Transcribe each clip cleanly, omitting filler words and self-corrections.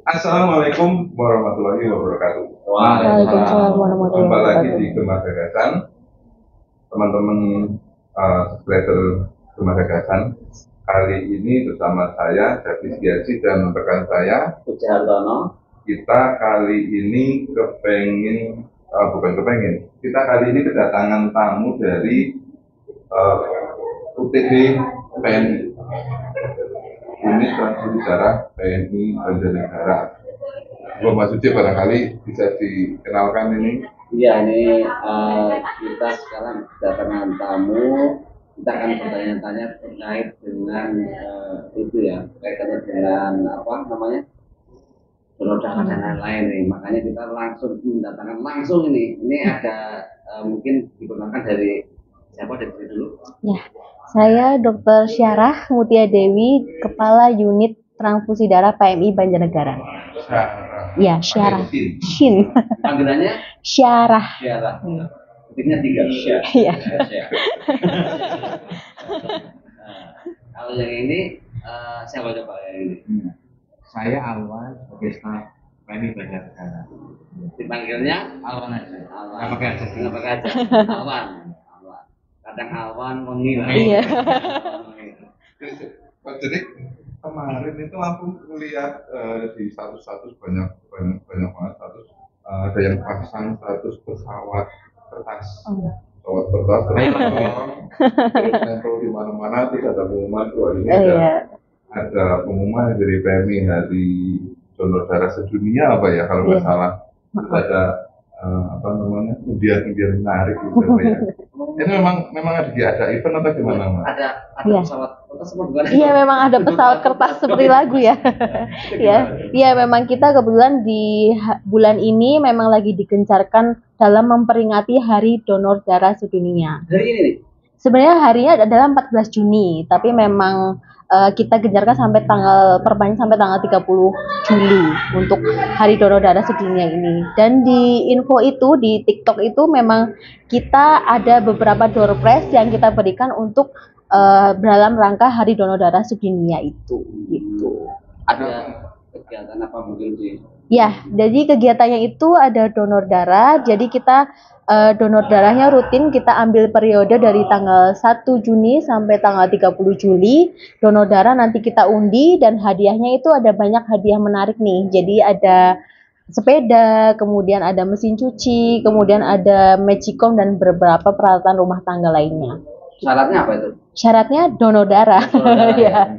Assalamualaikum warahmatullahi wabarakatuh. Waalaikumsalam warahmatullahi Jumpa lagi wabarakatuh. di Gemar Gagasan, teman-teman subscriber Gemar Gagasan. Kali ini bersama saya David Giaji dan rekan saya Puji Hartono. Kita kali ini kita kali ini kedatangan tamu dari UTD PNI, Unit Transfusi Darah PNI Banjarnegara. Mas Uci barangkali bisa dikenalkan ini. Iya, ini kita sekarang kedatangan tamu. Kita akan bertanya-tanya terkait dengan itu ya, kaitannya dengan apa namanya, donor darah dan lain-lain nih. Makanya kita langsung mendatangkan langsung ini. Ini ada mungkin digunakan dari siapa dari dulu? Ya, saya Dr. Syarah Mutia Dewi, Kepala Unit Transfusi Darah PMI Banjarnegara. Ya, Syarah. Shin. Panggilannya? Syarah. Syarah. Ketiknya 3. Syarah. Iya. Kalau yang ini siapa coba yang ini? Saya Alwan sebagai staf PMI Banjarnegara. Dipanggilnya Alwan aja. Alwan. Nggak pakai aja. Nggak pakai aja. Alwan. Kadang Alwan wengi lah. Iya. Jadi kemarin itu aku melihat di status banyak banget status, ada yang pasang status pesawat kertas. Pesawat kertas terus nempel di mana-mana, terus ada pengumuman tuh ini ada pengumuman dari PMI Hari Donor Darah Sedunia apa ya kalau nggak salah. Terus ada undian menarik gitu ya. Ini memang ada event atau gimana, Mas? Ada Iya. pesawat kertas semua bukan? Iya, memang ada pesawat kertas seperti lagu ya. Iya, memang kita kebetulan di bulan ini memang lagi digencarkan dalam memperingati Hari Donor Darah Sedunia. Hari ini nih. Sebenarnya harinya adalah 14 Juni, tapi memang kita gencarkan sampai perpanjang sampai tanggal 30 Juli untuk Hari Donor Darah Sedunia ini. Dan di info itu di TikTok itu memang kita ada beberapa door prize yang kita berikan untuk dalam rangka Hari Donor Darah Sedunia itu gitu. Ada kegiatan apa mungkin di? Ya, jadi kegiatannya itu ada donor darah. Jadi kita donor darahnya rutin kita ambil periode dari tanggal 1 Juni sampai tanggal 30 Juli. Donor darah nanti kita undi dan hadiahnya itu ada banyak hadiah menarik nih. Jadi ada sepeda, kemudian ada mesin cuci, kemudian ada magicom dan beberapa peralatan rumah tangga lainnya. Syaratnya apa itu? Syaratnya donor darah. Ya.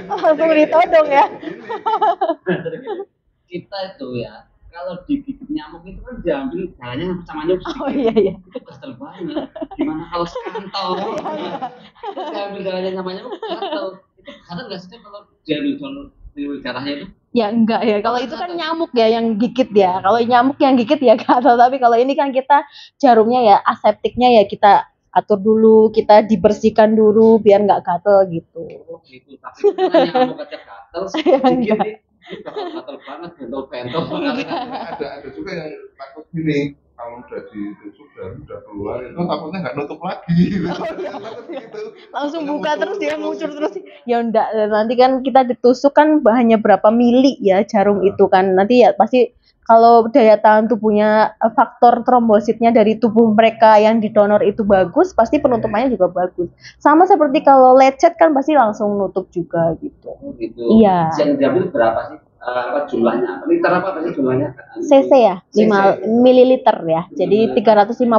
Langsung ditodong ya. Kita itu ya kalau digigit nyamuk itu kan diambil darahnya sama nyamuk. Oh iya. Itu kesel banget. Gimana kalau sekantong? Diambil darahnya sama nyamuk gatal. Itu gatal nggak sih kalau diambil darahnya itu? Ya enggak ya. Kalau itu kan nyamuk ya yang gigit ya. Kalau nyamuk yang gigit ya gatal. Tapi kalau ini kan kita jarumnya ya aseptiknya ya kita atur dulu, kita dibersihkan dulu biar nggak gatel gitu. Gitu. Tapi kalau nyamuk aja gatal, sedikit nih. Ini bakal gatal banget, bentol-bentol. Ada juga yang takut gini, kalau udah ditusuk dan udah keluar itu takutnya nggak nutup lagi. Langsung buka terus dia ngucur terus. Ya enggak, nanti kan kita ditusuk kan hanya berapa mili ya jarum itu kan. Nanti ya pasti kalau daya tahan tubuhnya, faktor trombositnya dari tubuh mereka yang didonor itu bagus, pasti penutupannya juga bagus. Sama seperti kalau lecet kan pasti langsung nutup juga gitu. Gitu. Iya. Yang diambil berapa sih? Apa jumlahnya? Liter apa sih jumlahnya? cc ya, 5 mililiter ya. Jadi 350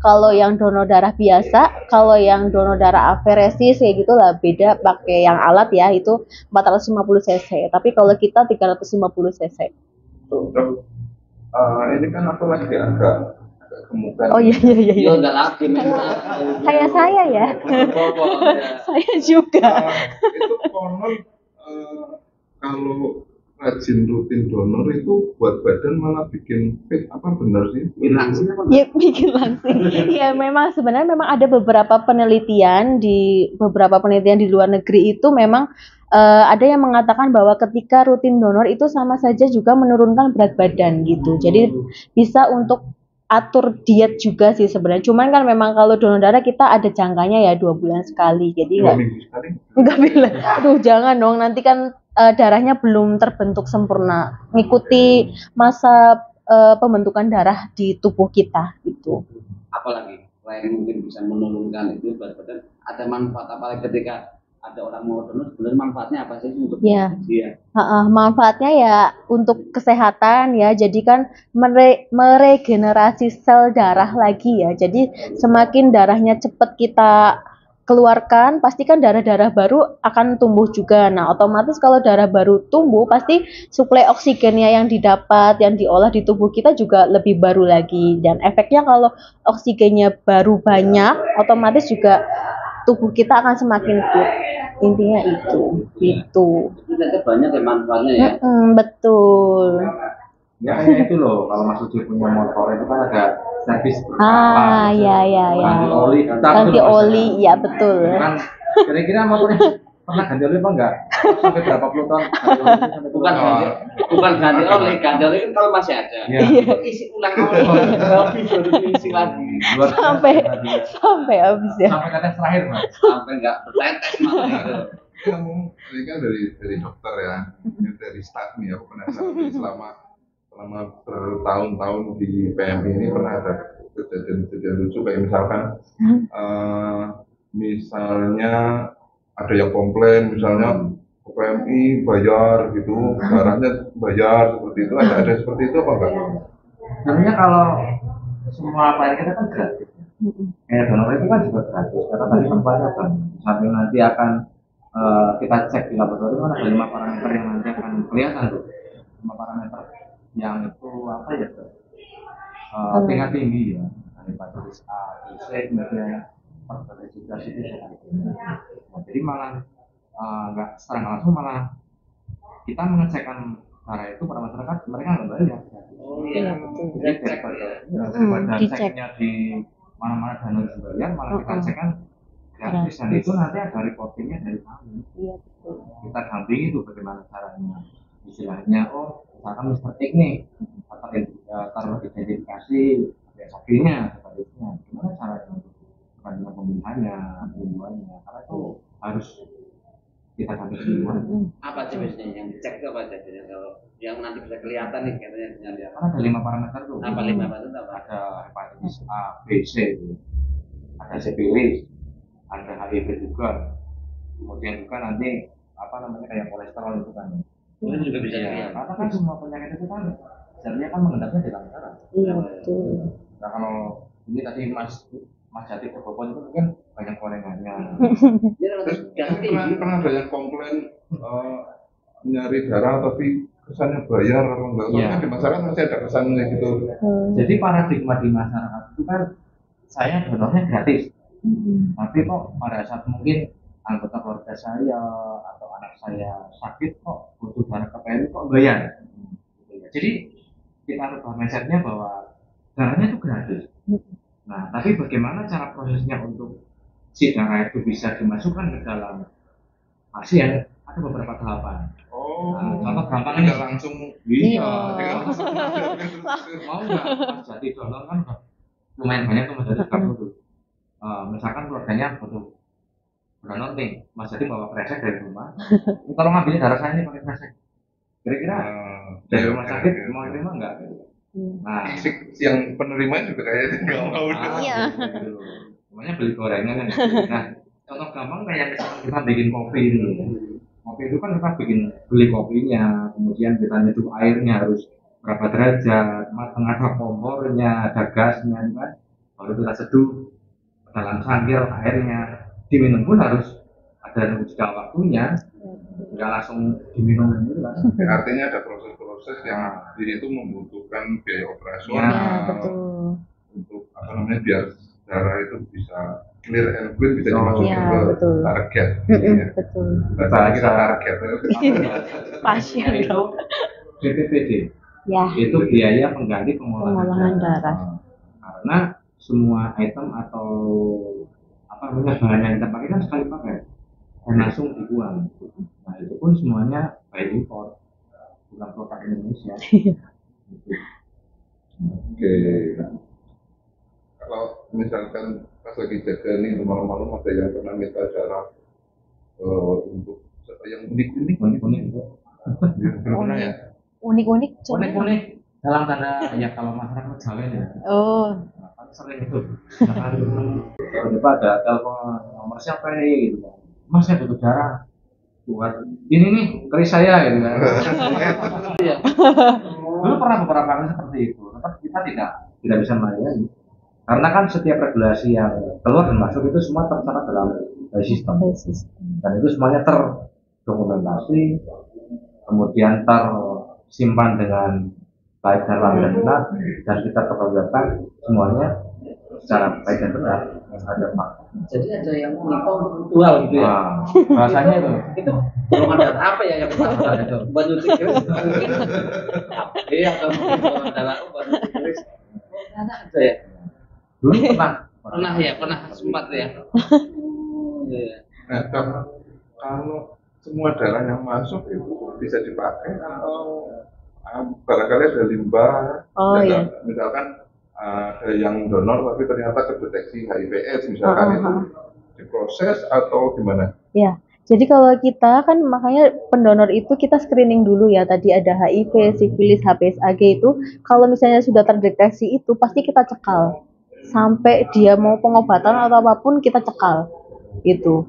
kalau yang donor darah biasa, kalau yang donor darah aferesis kayak gitu lah beda pakai yang alat ya itu 450 cc. Tapi kalau kita 350 cc. Ini kan aku lagi agak gemukan. Oh iya. Iya enggak lagi memang. Kayak saya ya. Saya juga. Itu konon kalau rajin rutin donor itu buat badan malah bikin fit, apa benar sih? Langsing apa? Ya bikin langsing. Ya memang sebenarnya memang ada beberapa penelitian di luar negeri itu memang ada yang mengatakan bahwa ketika rutin donor itu sama saja juga menurunkan berat badan gitu. Jadi bisa untuk atur diet juga sih sebenarnya. Cuman kan memang kalau donor darah kita ada jangkanya ya 2 bulan sekali. Jadi 2 minggu sekali. nggak bilang, aduh jangan dong. Nanti kan darahnya belum terbentuk sempurna. Ngikuti masa pembentukan darah di tubuh kita gitu. Apalagi selain mungkin bisa menurunkan itu berat badan, ada manfaat apa lagi ketika ada orang mau donor? Sebenarnya manfaatnya apa sih untuk Ya. dia? Manfaatnya ya untuk kesehatan ya. Jadi kan meregenerasi sel darah lagi ya. Jadi semakin darahnya cepat kita keluarkan, pasti kan darah-darah baru akan tumbuh juga. Nah, otomatis kalau darah baru tumbuh, pasti suplai oksigennya yang didapat, yang diolah di tubuh kita juga lebih baru lagi. Dan efeknya kalau oksigennya baru banyak, otomatis juga tubuh kita akan semakin fit. Intinya itu, gitu. Itu ternyata banyak ya manfaatnya ya. Betul. Ya kayak itu loh, kalau Mas Uji punya motor itu kan ada servis Ya. ganti oli, Ganti oli, ya betul. Kan kira-kira motornya pernah ganti oli apa enggak? Sampai berapa puluh tahun? Bukan ganti oli kan kalau masih ada. Iya. Isi ulang oli, habis baru diisi lagi. Sampai habis ya. Sampai tetes terakhir, Mas. Sampai nggak bertetes malah itu. Kamu ini kan dari dokter ya, ini dari staff nih, aku penasaran nih, selama bertahun-tahun di PMI ini pernah ada kejadian lucu kayak misalkan misalnya ada yang komplain misalnya ke PMI bayar gitu, darahnya bayar seperti itu, ada seperti itu apa enggak? Sebenarnya kalau semua pelayanan kita kan gratis. Kayak donor itu kan juga gratis. Karena tadi tempatnya kan sampai nanti akan kita cek di laboratorium kan ada 5 parameter yang nanti akan kelihatan tuh. 5 parameter yang itu apa ya tuh? Tingkat tinggi ya. Hepatitis A, B, C, kemudian perbedajitas itu jadi malah nggak secara langsung malah kita mengecekkan darah itu pada masyarakat mereka nggak bayar. Oh iya, betul. Jadi Daripada Dicek. ceknya di mana-mana dan harus bayar, malah kita cek kan gratis dan itu nanti ada reportingnya dari kami. Iya betul. Kita dampingi itu bagaimana caranya. Istilahnya, misalkan Mr. X nih, taruh identifikasi sakitnya, sepertinya, gimana caranya untuk dengan pemilihannya, penyembuhannya, karena itu harus kita dampingi semua. apa sih biasanya yang dicek itu apa aja biasanya kalau yang nanti bisa kelihatan nih katanya dengan lihat Karena ada 5 parameter tuh. apa 5 itu apa? Ada hepatitis A, B, C, ada sifilis, ada HIV juga, kemudian juga nanti apa namanya kayak kolesterol itu kan. Itu juga bisa Ya, dilihat. karena kan semua penyakit itu kan sebenarnya kan mengendapnya di dalam darah. Iya betul. Nah kalau ini tadi Mas Jati Kebopon itu mungkin banyak gorengannya. Dia harus ganti. Pernah ada yang komplain nyari darah tapi kesannya bayar atau enggak? Iya. Kan di masyarakat masih ada kesannya gitu. Jadi paradigma di masyarakat itu kan saya donornya gratis, tapi kok pada saat mungkin anggota keluarga saya atau anak saya sakit kok butuh darah ke PMI kok bayar. Jadi kita rubah mindsetnya bahwa darahnya itu gratis. Nah, tapi bagaimana cara prosesnya untuk si darah itu bisa dimasukkan ke dalam pasien? Ada beberapa tahapan. Nah, contoh gampang ini Tidak langsung Iya. mau nggak Mas Jati donor kan udah lumayan banyak tuh Mas Jati sekarang tuh. Misalkan keluarganya butuh donor nih, Mas Jati bawa kresek dari rumah. Kalau ngambilin darah saya ini pakai kresek, kira-kira dari rumah sakit mau terima nggak? Nah, si yang penerima juga kayaknya nggak mau deh. Iya. Semuanya beli gorengan kan. Nah, contoh gampang kayak misalkan kita bikin kopi dulu. Kopi itu kan kita beli kopinya, kemudian kita nyeduh airnya harus berapa derajat, matang ada kompornya, ada gasnya kan, baru kita seduh ke dalam cangkir airnya, diminum pun harus ada jeda waktunya, nggak langsung diminum gitu kan. Artinya ada proses-proses yang itu membutuhkan biaya operasional Iya betul. untuk apa namanya biar darah itu bisa clear and clean bisa dimasukin Iya, ke betul. target. Betul. Bahasa kita target. Pasien Itu BPPD. Ya. Itu biaya pengganti pengolahan darah. Karena semua item atau apa namanya bahan yang kita pakai kan sekali pakai dan langsung dibuang. Nah itu pun semuanya by import, bukan produk Indonesia. Oke. misalkan pas lagi jaga nih malam-malam ada yang pernah minta darah untuk yang unik-unik Unik-unik itu. belum pernah ya. Unik-unik contohnya. Unik-unik dalam tanda ya kalau masyarakat Jawa ya. Oh, Nah, kan sering itu. Tiba-tiba ada telepon nomor siapa ini gitu kan. Mas saya butuh darah buat ini nih keris saya gitu kan. Dulu pernah beberapa kali seperti itu, tetap kita tidak bisa melayani karena kan setiap regulasi yang keluar dan masuk itu semua tercatat dalam sistem basis. dan itu semuanya terdokumentasi, kemudian tersimpan dengan baik dalam dan benar dan kita perlihatkan semuanya secara baik dan benar ada pak. Jadi ada yang menikah untuk ritual gitu ya. Nah, bahasanya itu Itu golongan darah apa ya yang pertama itu? Baju tikus mungkin. Iya, atau mungkin golongan darah baju tikus. Karena ada ya. dulu pernah Sempat ya. Iya. Nah, kalau semua darah yang masuk itu bisa dipakai atau barangkali ada limbah, Oh, iya. misalkan ada yang donor tapi ternyata terdeteksi HIV/AIDS misalkan itu diproses atau gimana? Ya, jadi kalau kita kan makanya pendonor itu kita screening dulu ya. Tadi ada HIV, sifilis, HPSAG itu. Kalau misalnya sudah terdeteksi itu pasti kita cekal. Sampai dia mau pengobatan atau apapun kita cekal. Gitu.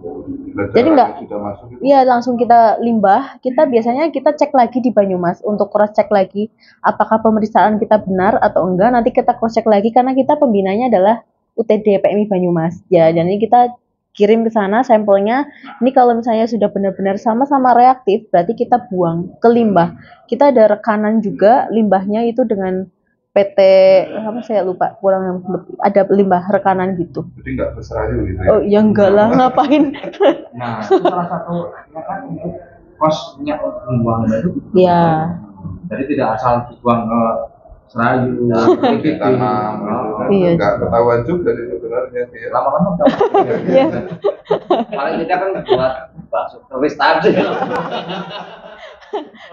Bila Jadi darahnya enggak, sudah masuk itu iya langsung kita limbah. Kita biasanya kita cek lagi di Banyumas untuk cross check lagi apakah pemeriksaan kita benar atau enggak. Nanti kita cross check lagi karena kita pembinanya adalah UTD PMI Banyumas. Ya, jadi kita kirim ke sana sampelnya. Ini kalau misalnya sudah benar-benar sama-sama reaktif, berarti kita buang ke limbah. Kita ada rekanan juga limbahnya itu dengan PT apa saya lupa, kurang ada limbah rekanan gitu. jadi nggak berserayu gitu ya. Oh, ya enggak lah, ngapain? nah itu salah satu ya kan untuk kosnya membuang itu Ya. jadi tidak asal dibuang ke serayu Di tanam gitu kan. Iya. Nggak ketahuan juga sih sebenarnya sih. lama-lama Iya. Paling tidak kan buat bakso keris tadi.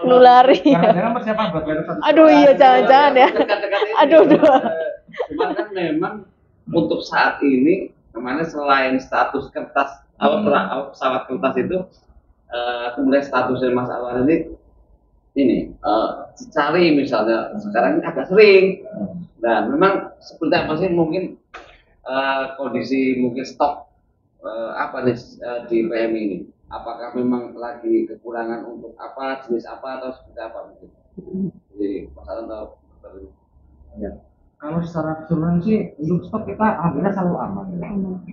Nulari. jangan persiapan buat virus satu. Aduh, iya jangan-jangan ya. Dekat-dekat ini. Aduh. Cuman kan memang untuk saat ini kemana selain status kertas pesawat kertas itu kemudian statusnya Mas Anwar ini dicari misalnya sekarang ini agak sering. Nah, memang seperti apa sih mungkin kondisi mungkin stok apa nih di PMI ini? Apakah memang lagi kekurangan untuk apa, jenis apa atau seperti apa mungkin? Jadi masalah atau Ya. Kalau secara keseluruhan sih untuk stok kita alhamdulillah selalu aman. Ya.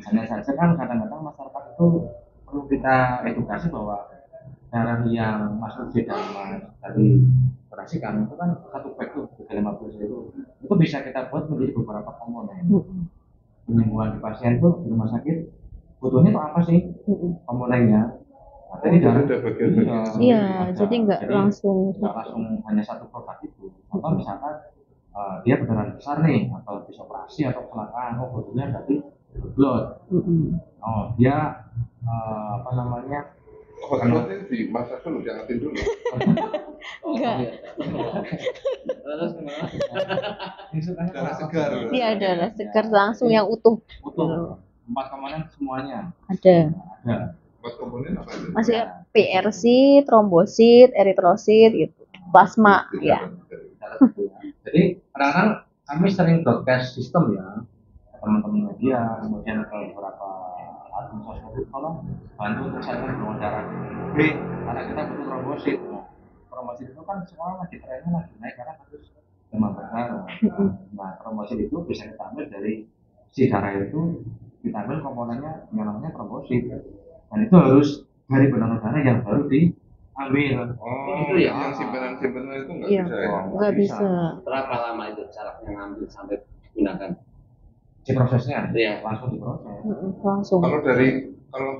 Hanya saja kan kadang-kadang masyarakat itu perlu kita edukasi bahwa darah yang masuk di dalam dari operasikan itu kan satu bag tuh 350 itu bisa kita buat menjadi beberapa komponen. Penyembuhan di pasien tuh di rumah sakit butuhnya tuh apa sih komponennya? Jadi Jadi ada bagian-bagian. Iya, jadi nggak langsung. hanya satu produk itu. Contoh misalkan dia beneran besar nih atau bisa operasi atau kecelakaan, oh butuhnya berarti blood. Oh dia apa namanya? Oh, kalau itu dimasak dulu, diangetin dulu. Enggak. Terus gimana? Darah segar. Iya, ada segar langsung yang utuh. Utuh 4 komponen semuanya Ada. ada. Buat komponen apa itu? Masih PRC, trombosit, eritrosit gitu. Plasma ya. Jadi kadang-kadang kami sering broadcast sistem ya teman-teman media, kemudian ke beberapa admin sosmed tolong bantu untuk saya donor darah B karena kita butuh trombosit. Nah, trombosit itu kan sekarang lagi trennya lagi naik karena kasus demam berdarah. Nah, trombosit itu bisa kita ambil dari si darah itu, kita ambil komponennya yang namanya trombosit. Dan itu harus dari donor darah yang baru diambil. Oh, Itu ya? yang simpenan-simpenan itu nggak Iya. bisa ya? Nggak bisa. Berapa lama itu caranya ngambil sampai gunakan? Si prosesnya Iya. langsung diproses. Langsung. Kalau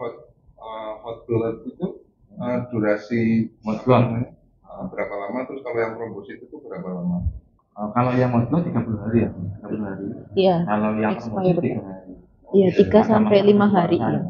hot blood itu durasi Hot blood. berapa lama, terus kalau yang trombosit itu berapa lama? Kalau yang hot blood 30 hari ya, 30 hari. Iya. Kalau yang trombosit Expired. 3 hari. Iya, 3 sampai 5 hari. Iya.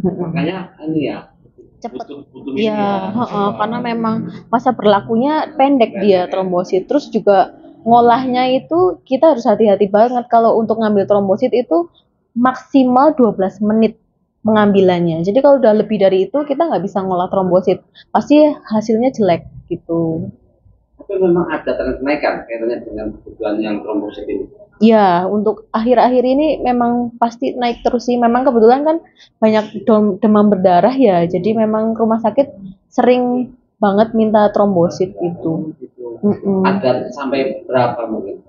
Makanya ini ya Cepet. butuh Iya, karena memang masa berlakunya pendek dia trombosit. Terus juga ngolahnya itu kita harus hati-hati banget. Kalau untuk ngambil trombosit itu maksimal 12 menit mengambilannya. Jadi kalau udah lebih dari itu kita nggak bisa ngolah trombosit, pasti hasilnya jelek gitu. Tapi memang ada tren kenaikan kaitannya dengan kebutuhan yang trombosit ini. Ya, untuk akhir-akhir ini memang pasti naik terus sih. Memang kebetulan kan banyak demam berdarah ya, jadi memang rumah sakit sering banget minta trombosit gitu. Gitu. Mm-mm. Ada sampai berapa mungkin?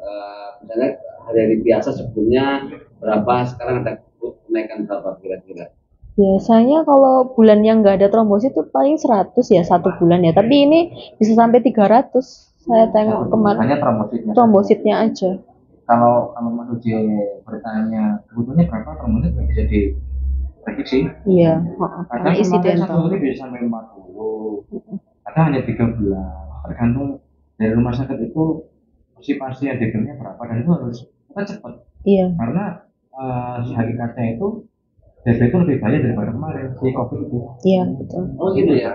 Misalnya hari-hari biasa sebelumnya berapa, sekarang ada kenaikan berapa kira-kira? Biasanya kalau bulan yang nggak ada trombosit itu paling 100 ya satu bulan ya. Tapi ini bisa sampai 300. Saya tengok kemarin hanya trombositnya. trombositnya aja. Kalau Mas Uji bertanya kebutuhannya berapa, trombosit nggak bisa diprediksi. Iya, Kadang karena kemarin satu insidental. hari bisa sampai 40, kadang hanya 13, tergantung dari rumah sakit itu si pasien degennya berapa, dan itu harus kita cepat Iya, karena hakikatnya itu diabetes itu lebih banyak daripada kemarin si COVID itu. iya betul. Oh gitu ya.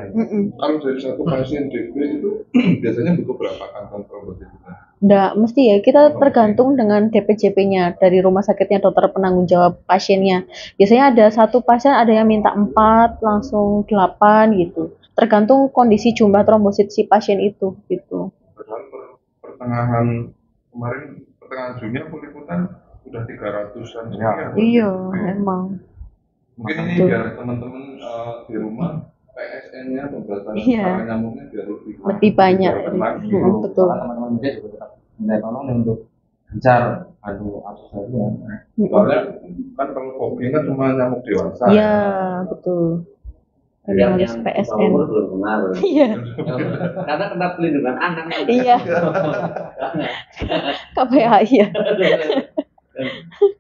Kalau dari satu pasien DB itu biasanya butuh berapa kantong trombosit itu? Nggak mesti ya, kita tergantung dengan DPJP-nya dari rumah sakitnya, dokter penanggung jawab pasiennya. Biasanya ada satu pasien ada yang minta 4, langsung 8 gitu. Tergantung kondisi jumlah trombosit si pasien itu gitu. Padahal pertengahan kemarin, pertengahan Juni aku liputan udah 300-an sekian. Iya, emang. Mungkin ini Betul. biar teman-teman di rumah PSN-nya pemberantasan Iya. nyamuknya biar Lebih banyak. lagi. Betul. Karena teman-teman media juga tetap minta tolong untuk gencar adu akses tadi ya. Soalnya kan kalau COVID kan cuma nyamuk dewasa. Iya, betul. Jadi harus Yang PSN. umur belum kenal. Iya, Karena kena pelindungan anak. iya. KPAI ya.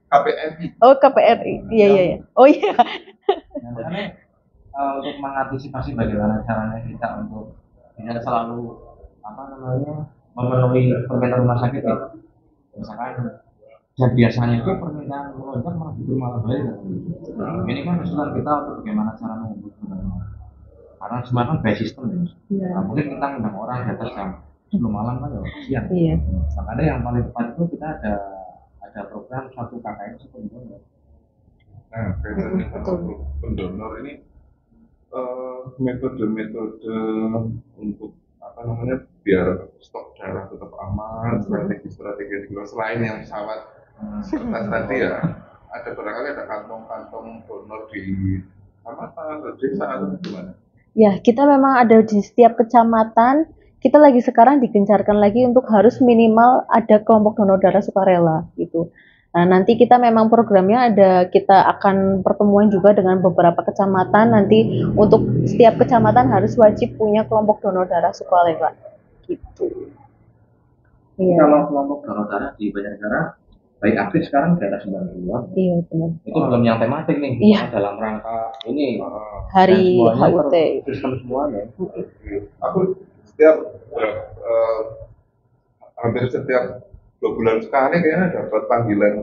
KPNI. Oh, KPRI. Iya, iya, iya. Oh iya. Nah, makanya untuk mengantisipasi bagaimana caranya kita untuk tidak selalu memenuhi permintaan rumah sakit ya. Misalkan yang biasanya itu permintaan melonjak malah balik. Ini kan usulan kita untuk bagaimana cara menghubungkan, karena semua kan by system ya. Iya. Nah, mungkin kita ngundang orang di atas jam 10 malam kan ya siang. Iya. Makanya yang paling tepat itu kita ada program satu KKN sebelumnya. Nah, kaitannya sama pendonor ini metode-metode untuk apa namanya biar stok darah tetap aman, strategi-strategi selain yang pesawat kertas tadi ya, ada barangkali ada kantong-kantong donor di kecamatan atau desa atau gimana? Ya, kita memang ada di setiap kecamatan. Kita lagi sekarang digencarkan lagi untuk harus minimal ada kelompok donor darah sukarela gitu. Nah, nanti kita memang programnya ada, kita akan pertemuan juga dengan beberapa kecamatan. Nanti untuk setiap kecamatan harus wajib punya kelompok donor darah sukarela gitu. Iya. Kalau kelompok donor darah di banyak negara baik aktif sekarang di atas 90-an. Iya benar. Itu belum yang tematik nih. Iya. Dalam rangka ini Hari dan semuanya HUT. sistem semuanya. Aku setiap hampir setiap 2 bulan sekali kayaknya dapat panggilan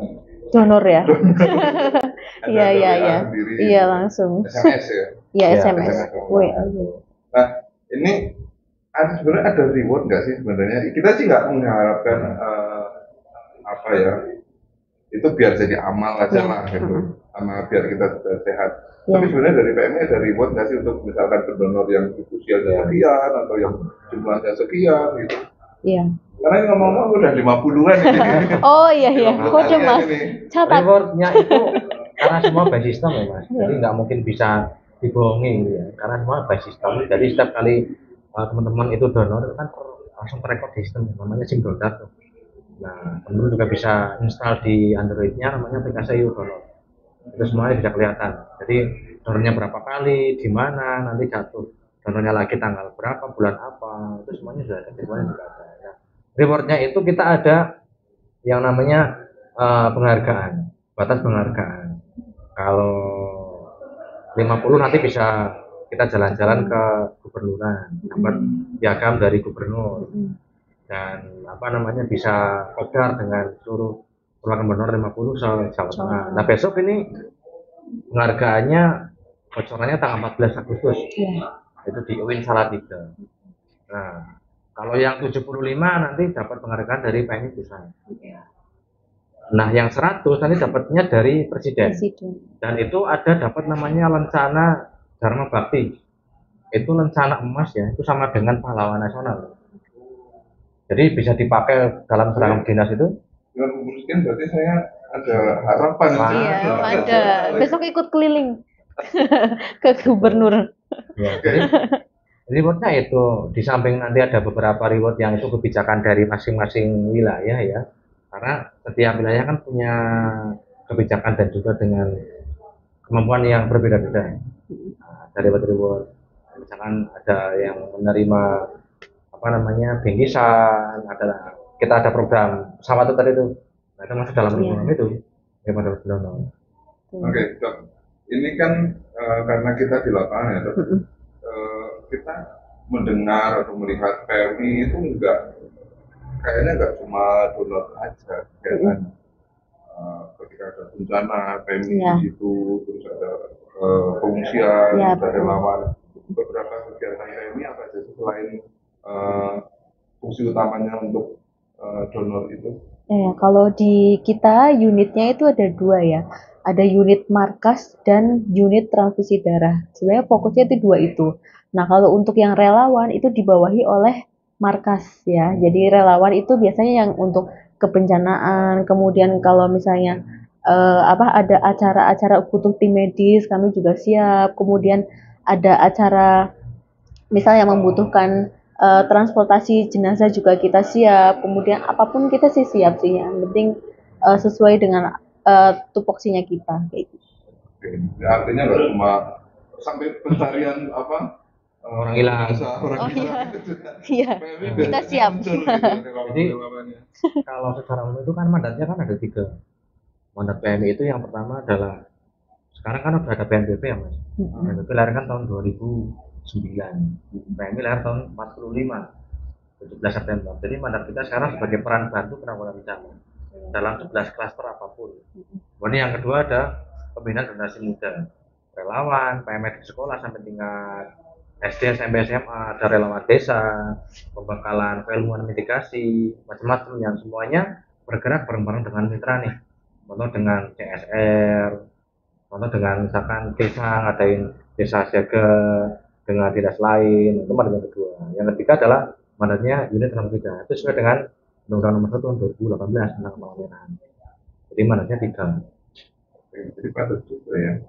Donor ya. Ada Iya, iya, WA iya. sendiri. Iya langsung. SMS ya. Iya Iya, SMS. WA. Nah, ini sebenarnya ada reward nggak sih sebenarnya? Kita sih nggak mengharapkan apa ya, itu biar jadi amal aja lah gitu, sama biar kita sudah sehat. Ya. Tapi sebenarnya dari PMI ada reward nggak sih untuk misalkan pendonor yang usianya sekian atau yang jumlahnya sekian gitu? Iya. Karena ini ngomong-ngomong udah 50-an ini. Oh iya iya. Kode Ini. Mas. Catat. Rewardnya itu karena semua by system ya Mas, jadi nggak mungkin bisa dibohongi ya, karena semua by system. Jadi setiap kali teman-teman itu donor kan langsung terekod di sistem namanya SIM donor tuh. Nah, teman-teman juga bisa install di Android-nya namanya aplikasi donor. Itu semuanya bisa kelihatan. Jadi donornya berapa kali, di mana, nanti jatuh donornya lagi tanggal berapa, bulan apa, itu semuanya sudah ada. Semuanya sudah ada. Nah, rewardnya itu kita ada yang namanya penghargaan, batas penghargaan. Kalau 50 nanti bisa kita jalan-jalan ke gubernuran, dapat piagam dari gubernur, dan apa namanya bisa kopdar dengan seluruh perwakilan donor 50 Jawa Tengah. Nah besok ini penghargaannya bocorannya tanggal 14 Agustus, itu di UIN Salatiga. Nah Kalau yang 75 nanti dapat penghargaan dari PMI pusat. Nah, yang 100 nanti dapatnya dari presiden. Dan itu ada dapat namanya lencana Dharma Bakti. Itu lencana emas ya, itu sama dengan pahlawan nasional. Jadi bisa dipakai dalam seragam dinas itu. Dengan umur sekian berarti saya ada harapan. Iya, ada. Besok ikut keliling ke gubernur. Ya, jadi rewardnya itu di samping nanti ada beberapa reward yang itu kebijakan dari masing-masing wilayah ya. Karena setiap wilayah kan punya kebijakan dan juga dengan kemampuan yang berbeda-beda. Nah, dari reward, misalkan ada yang menerima apa namanya bingkisan, kita ada program pesawat itu tadi itu, nah itu masuk dalam program itu, daripada donor. Oke, Dok. Ini kan karena kita di lapangan ya, Dok. Kita mendengar atau melihat PMI itu kayaknya nggak cuma donor aja, kayak ketika ada bencana PMI di situ, terus ada pengungsian, ada relawan. Beberapa kegiatan PMI apa aja selain fungsi utamanya untuk donor itu? Kalau di kita unitnya itu ada 2 ya. Ada unit markas dan unit transfusi darah. Sebenarnya fokusnya itu 2 itu. Nah, kalau untuk yang relawan itu dibawahi oleh markas ya. Jadi relawan itu biasanya yang untuk kebencanaan, kemudian kalau misalnya ada acara-acara butuh tim medis, kami juga siap. Kemudian ada acara misalnya membutuhkan transportasi jenazah juga kita siap. Kemudian apapun kita sih siap sih. Yang penting sesuai dengan tupoksinya kita kayak gitu. Oke. Ya, artinya nggak cuma sampai pencarian orang hilang. Iya, kita siap. Jadi kalau secara umum itu kan mandatnya kan ada 3. Mandat PMI itu yang pertama adalah sekarang kan udah ada PNBP ya Mas. PNBP lahir kan tahun 2009. PMI lahir tahun 45. 17 September. Jadi mandat kita sekarang sebagai peran bantu penanggulangan bencana dalam 11 klaster apapun. Kemudian yang kedua ada pembinaan generasi muda, relawan, PMI di sekolah sampai tingkat SD, SMP, SMA, ada relawan desa, pembekalan keilmuan mitigasi, macam-macam yang semuanya bergerak bareng-bareng dengan mitra nih. Contoh dengan CSR, contoh dengan misalkan desa ngadain desa siaga dengan dinas lain, itu mandat yang kedua. Yang ketiga adalah mandatnya unit 63, itu sesuai dengan Undang-Undang Nomor 1 Tahun 2018 tentang pengamanan. Jadi mandatnya 3. Jadi patut juga ya.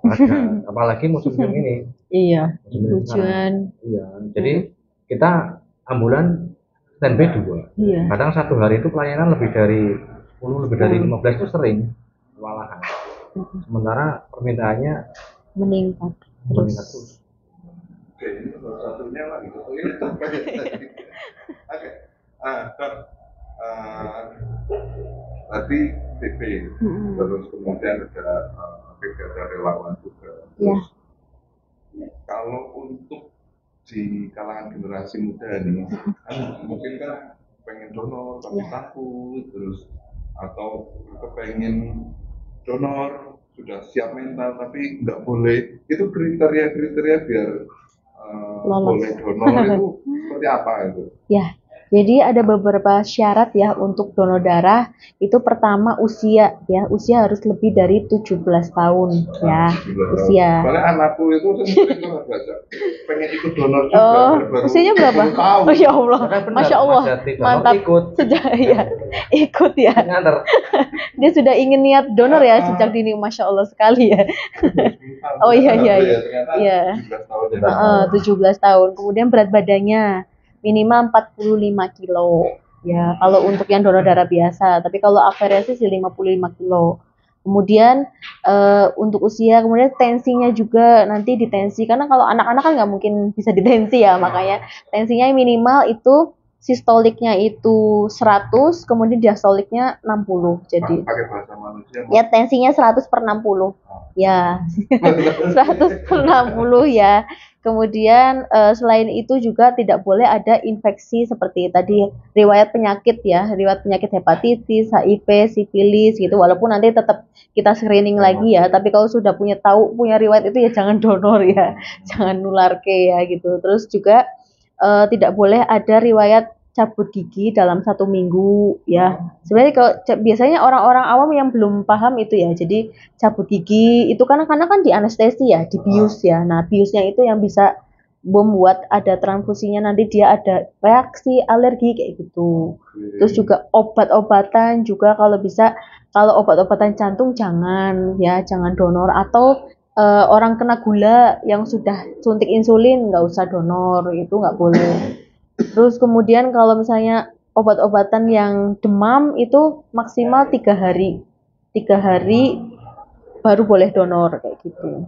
Apalagi musim ini. Iya. Hujan. Iya. Jadi kita ambulan standby 2. Iya. Kadang satu hari itu pelayanan lebih dari 10, lebih dari 15 itu sering kewalahan. Sementara permintaannya meningkat terus. Oke, ini salah satunya lagi. Oke. Dok. Tadi TP, terus kemudian ada kegiatan relawan juga. Terus, kalau untuk di kalangan generasi muda nih, kan mungkin kan pengen donor tapi takut, terus atau kepengen donor sudah siap mental tapi nggak boleh. Itu kriteria biar boleh donor itu seperti apa itu? Ya. Jadi ada beberapa syarat ya untuk donor darah. Itu pertama usia ya, usia harus lebih dari 17 tahun ya. Usia. Soalnya anakku itu sering baca pengen ikut donor juga. Usianya berapa? Oh ya Allah, Masya Allah, mantap. Sejak ya, ikut ya. Dia sudah ingin niat donor ya sejak dini, Masya Allah sekali ya. Oh iya. 17 tahun. Kemudian berat badannya minimal 45 kilo ya kalau untuk yang donor darah biasa, tapi kalau avariasi sih 55 kilo. Kemudian untuk usia, kemudian tensinya juga nanti ditensi, karena kalau anak-anak kan nggak mungkin bisa ditensi ya, makanya tensinya minimal itu sistoliknya itu 100, kemudian diastoliknya 60. Jadi pakai bahasa manusia ya tensinya 100/60 ya. 100/60 ya. Kemudian selain itu juga tidak boleh ada infeksi seperti tadi riwayat penyakit ya, riwayat penyakit hepatitis, HIV, sifilis gitu. Walaupun nanti tetap kita screening lagi ya, tapi kalau sudah punya riwayat itu ya jangan donor ya, jangan nularke ya gitu. Terus juga tidak boleh ada riwayat cabut gigi dalam 1 minggu ya. Sebenarnya kalau biasanya orang-orang awam yang belum paham itu ya, jadi cabut gigi itu karena kan di anestesi ya, dibius ya. Nah, biusnya itu yang bisa membuat ada transfusinya, nanti dia ada reaksi alergi kayak gitu. Terus juga obat-obatan juga kalau bisa, kalau obat-obatan jantung jangan ya, jangan donor, atau orang kena gula yang sudah suntik insulin nggak usah donor, itu nggak boleh. Terus kemudian kalau misalnya obat-obatan yang demam itu maksimal 3 hari, 3 hari baru boleh donor kayak gitu.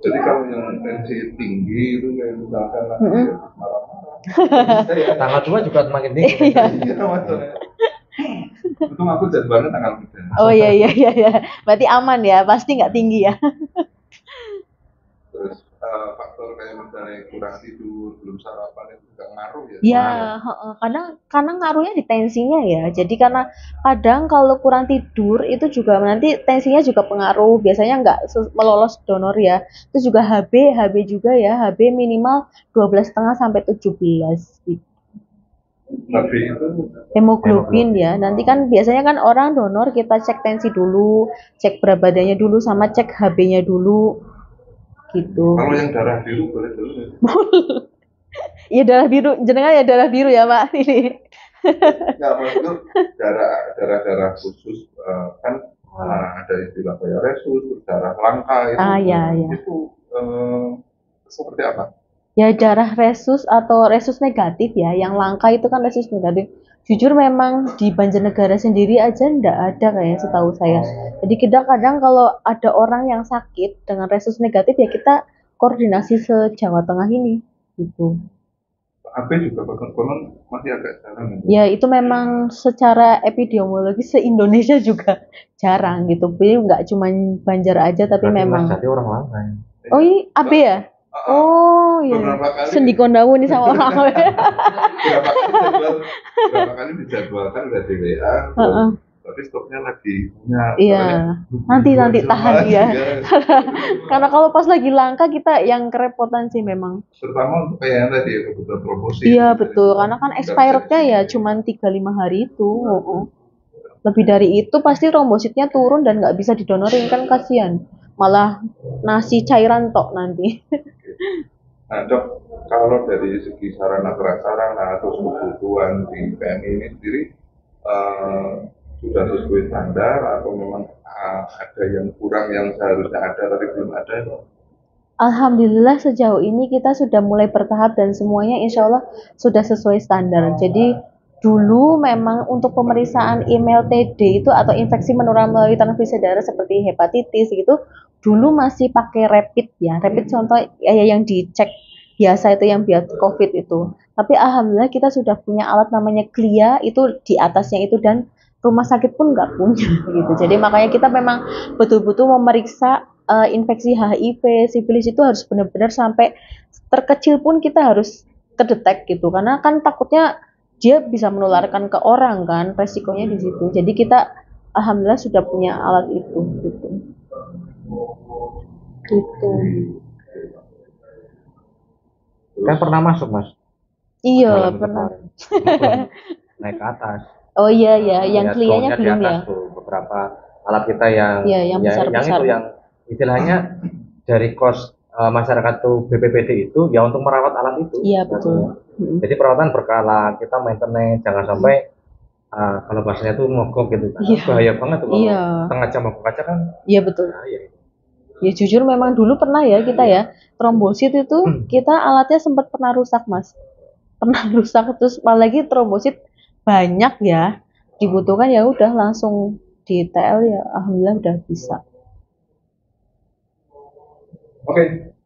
Jadi kalau yang tensi tinggi itu kayak misalkan lagi marah-marah. Tanggal 2 juga semakin tinggi. Iya. Iya maksudnya. Untung aku jadwalnya tanggal 3. Oh iya. Berarti aman ya, pasti nggak tinggi ya. Terus faktor kayak misalnya kurang tidur, belum sarapan itu juga ngaruh ya. Ya, karena ngaruhnya di tensinya ya. Jadi karena kadang kalau kurang tidur itu juga nanti tensinya juga pengaruh. Biasanya nggak melolos donor ya. Terus juga HB juga ya. HB minimal 12,5 sampai 17 gitu. Tapi itu Hemoglobin ya. Nanti kan biasanya kan orang donor kita cek tensi dulu, cek berat badannya dulu, sama cek HB-nya dulu gitu. kalau yang darah biru boleh dulu ya. Iya darah biru, jenengan ya darah biru ya Pak ini. Nggak maksudnya darah khusus kan ada istilah kayak resus, terus darah langka itu. Iya. Itu seperti apa? Ya darah resus atau resus negatif ya, yang langka itu kan resus negatif. Jujur memang di Banjarnegara sendiri aja ndak ada kayak setahu saya. Jadi kita kadang kalau ada orang yang sakit dengan resus negatif ya kita koordinasi se-Jawa Tengah ini gitu. AB juga konon masih agak jarang. Ya itu memang secara epidemiologi se-Indonesia juga jarang gitu. Jadi nggak cuma Banjar aja tapi Berarti memang. Mas Jati orang Langka. Oh iya AB ya? Oh iya. Beberapa kali Sendi kondamu nih sama orang. berapa kali dijadwalkan udah di WA, tapi stoknya lagi punya. Iya. Nanti tahan ya. Karena kalau pas lagi langka kita yang kerepotan sih memang. Terutama untuk kayak yang tadi ya, kebutuhan promosi. Iya betul, karena kan expirednya ya cuma 3-5 hari itu. Lebih dari itu pasti trombositnya turun dan nggak bisa didonorin, kan kasihan. Malah nasi cairan tok nanti. Nah dok, kalau dari segi sarana prasarana atau kebutuhan di PMI ini sendiri sudah sesuai standar atau memang ada yang kurang yang seharusnya ada tapi belum ada? Alhamdulillah sejauh ini kita sudah mulai bertahap dan semuanya insya Allah sudah sesuai standar. Jadi dulu memang untuk pemeriksaan email TD itu atau infeksi menular melalui transfusi darah seperti hepatitis gitu, dulu masih pakai rapid ya. Rapid contoh ya yang dicek biasa itu yang biar COVID itu. Tapi alhamdulillah kita sudah punya alat namanya CLIA itu di atasnya itu, dan rumah sakit pun nggak punya gitu. Jadi makanya kita memang betul-betul memeriksa infeksi HIV, sifilis itu harus benar-benar sampai terkecil pun kita harus kedetek gitu. Karena kan takutnya dia bisa menularkan ke orang kan, resikonya di situ. Jadi kita alhamdulillah sudah punya alat itu gitu. Gitu. Kan pernah masuk Mas? Iya Dalam pernah. kemarin. Naik ke atas. Oh iya ya, yang Lihat kliennya bawahnya di belum atas ya. tuh, beberapa alat kita yang Iya, yang besar-besar. yang itu yang istilahnya dari kos masyarakat tuh BPPD itu ya untuk merawat alat itu. Iya betul. Jadi perawatan berkala, kita maintenance, jangan sampai kalau bahasanya tuh mogok gitu kan. Iya. Bahaya banget tuh kalau Iya. setengah jam mogok aja kan. Iya betul. Bahaya. Ya jujur memang dulu pernah ya kita ya, trombosit itu kita alatnya sempat pernah rusak Mas. Pernah rusak, terus apalagi trombosit banyak ya dibutuhkan, ya udah langsung di TL ya alhamdulillah udah bisa. Oke.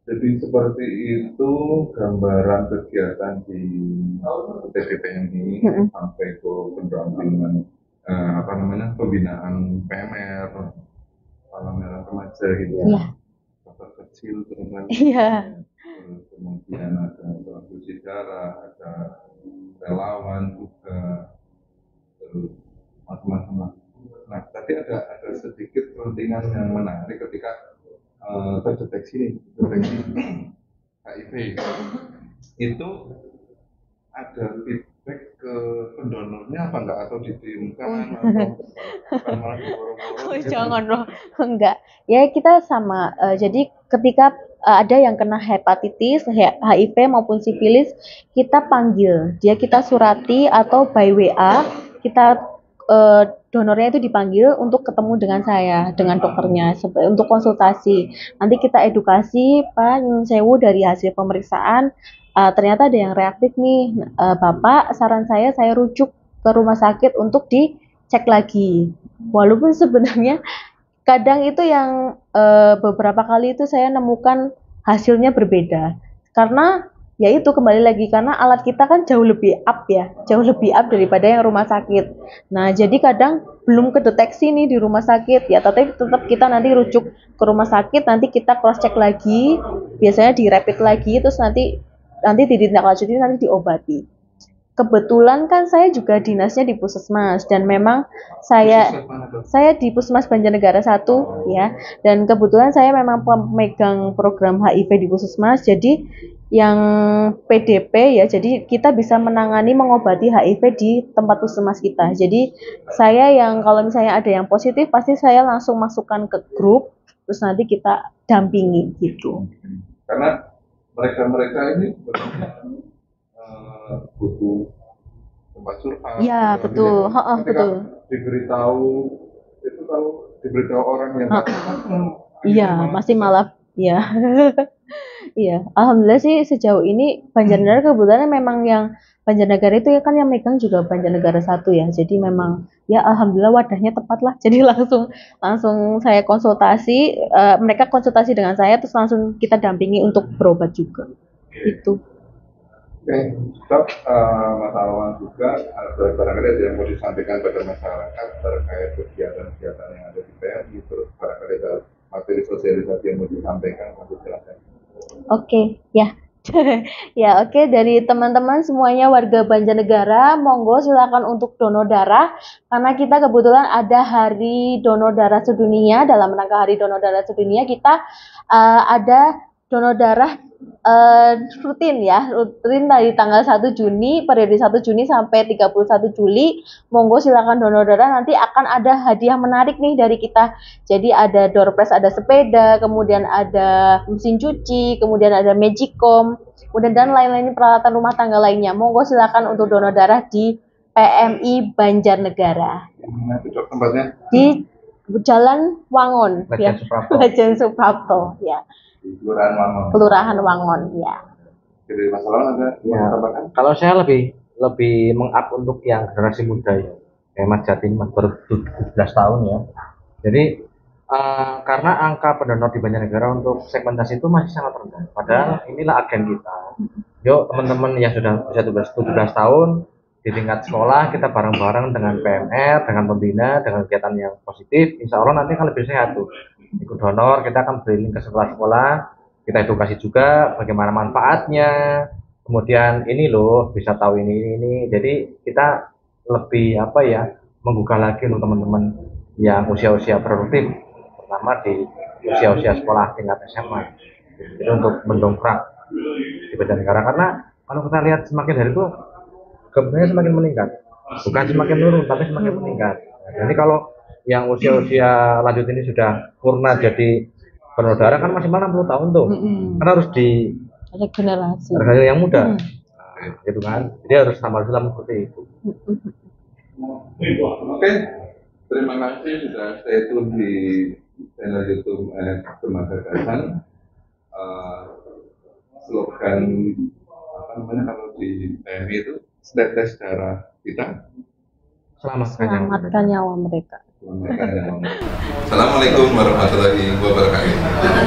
Jadi seperti itu gambaran kegiatan di TPPMI sampai ke pendampingan pembinaan PMR, parlemen remaja gitu ya. Iya. Kota kecil dengan Iya. kemudian ada transfusi darah, ada relawan juga, terus macam-macam. Nah, tadi ada sedikit kepentingan yang menarik ketika terdeteksi HIV itu ada feedback ke pendonornya apa enggak, atau ditiumkan atau malah Oh, diborong-borong? jangan loh, enggak. Ya kita sama. Jadi ketika ada yang kena hepatitis, HIV maupun sifilis, kita panggil dia, kita surati atau by WA, kita donornya itu dipanggil untuk ketemu dengan saya, dengan dokternya, untuk konsultasi. Nanti kita edukasi, Pak Nyun Sewu, dari hasil pemeriksaan, ternyata ada yang reaktif nih, Bapak, saran saya rujuk ke rumah sakit untuk dicek lagi. Walaupun sebenarnya kadang itu yang beberapa kali itu saya nemukan hasilnya berbeda. Karena ya itu kembali lagi, karena alat kita kan jauh lebih up ya, jauh lebih up daripada yang rumah sakit. Nah, jadi kadang belum kedeteksi nih di rumah sakit ya, tapi tetap kita nanti rujuk ke rumah sakit, nanti kita cross check lagi, biasanya di rapid lagi, terus nanti ditindaklanjuti, nanti diobati. Kebetulan kan saya juga dinasnya di Puskesmas, dan memang saya di Puskesmas Banjarnegara 1 ya, dan kebetulan saya memang pemegang program HIV di Puskesmas, jadi yang PDP ya, jadi kita bisa menangani, mengobati HIV di tempat Puskesmas kita. Jadi saya yang kalau misalnya ada yang positif, pasti saya langsung masukkan ke grup, terus nanti kita dampingi gitu. Karena mereka ini sebenarnya butuh tempat curhat. Ya, betul. Betul. Diberitahu orang yang iya, masih malah ya. Iya, alhamdulillah sih sejauh ini Banjarnegara kebetulan memang yang Banjarnegara itu ya kan yang megang juga Banjarnegara 1 ya. Jadi memang ya alhamdulillah wadahnya tepat lah. Jadi langsung saya konsultasi, mereka konsultasi dengan saya, terus langsung kita dampingi untuk berobat juga. Itu. Oke, Dok, Mas Alwan juga barangkali ada yang mau disampaikan pada masyarakat terkait kegiatan-kegiatan yang ada di PMI, terus barangkali ada materi sosialisasi yang mau disampaikan, untuk silakan. Oke, ya. Ya, oke, dari teman-teman semuanya warga Banjarnegara, monggo silakan untuk donor darah, karena kita kebetulan ada Hari Donor Darah Sedunia. Dalam rangka Hari Donor Darah Sedunia kita ada donor darah rutin dari tanggal 1 Juni, periode 1 Juni sampai 31 Juli. Monggo silakan donor darah, nanti akan ada hadiah menarik nih dari kita. Jadi ada door prize, ada sepeda, kemudian ada mesin cuci, kemudian ada magicom, kemudian dan lain-lain peralatan rumah tangga lainnya. Monggo silakan untuk donor darah di PMI Banjarnegara. Mana itu, Dok, tempatnya? Di Jalan Wangon, Lejen Suprapto, ya. Kelurahan Wangon, ya. Jadi masalah ada Ya, kalau saya lebih meng-up untuk yang generasi muda ya, kayak Mas Jatin, Mas baru 17 tahun ya. Jadi karena angka pendonor di Banjarnegara untuk segmentasi itu masih sangat rendah. Padahal inilah agen kita. Yuk teman-teman yang sudah usia 17 tahun di tingkat sekolah, kita bareng-bareng dengan PMR, dengan pembina, dengan kegiatan yang positif, insya Allah nanti akan lebih sehat tuh. Ikut donor, kita akan berkeliling ke sekolah-sekolah, kita edukasi juga bagaimana manfaatnya, kemudian ini loh bisa tahu ini. Jadi kita lebih menggugah lagi untuk teman-teman yang usia-usia produktif, terutama di usia-usia sekolah tingkat SMA. Jadi untuk mendongkrak di Banjarnegara, karena kalau kita lihat semakin hari itu kebutuhannya semakin meningkat, bukan semakin turun tapi semakin meningkat. Jadi kalau yang usia-usia lanjut ini sudah purna jadi donor darah kan maksimal 60 tahun tuh, kan harus di regenerasi yang muda, gitu kan. Jadi harus tambah seperti itu. Oke, terima kasih sudah stay tune di channel YouTube Kemasagasan. Slogan kalau di PMI itu tes darah kita, selamatkan nyawa mereka. Assalamualaikum warahmatullahi wabarakatuh.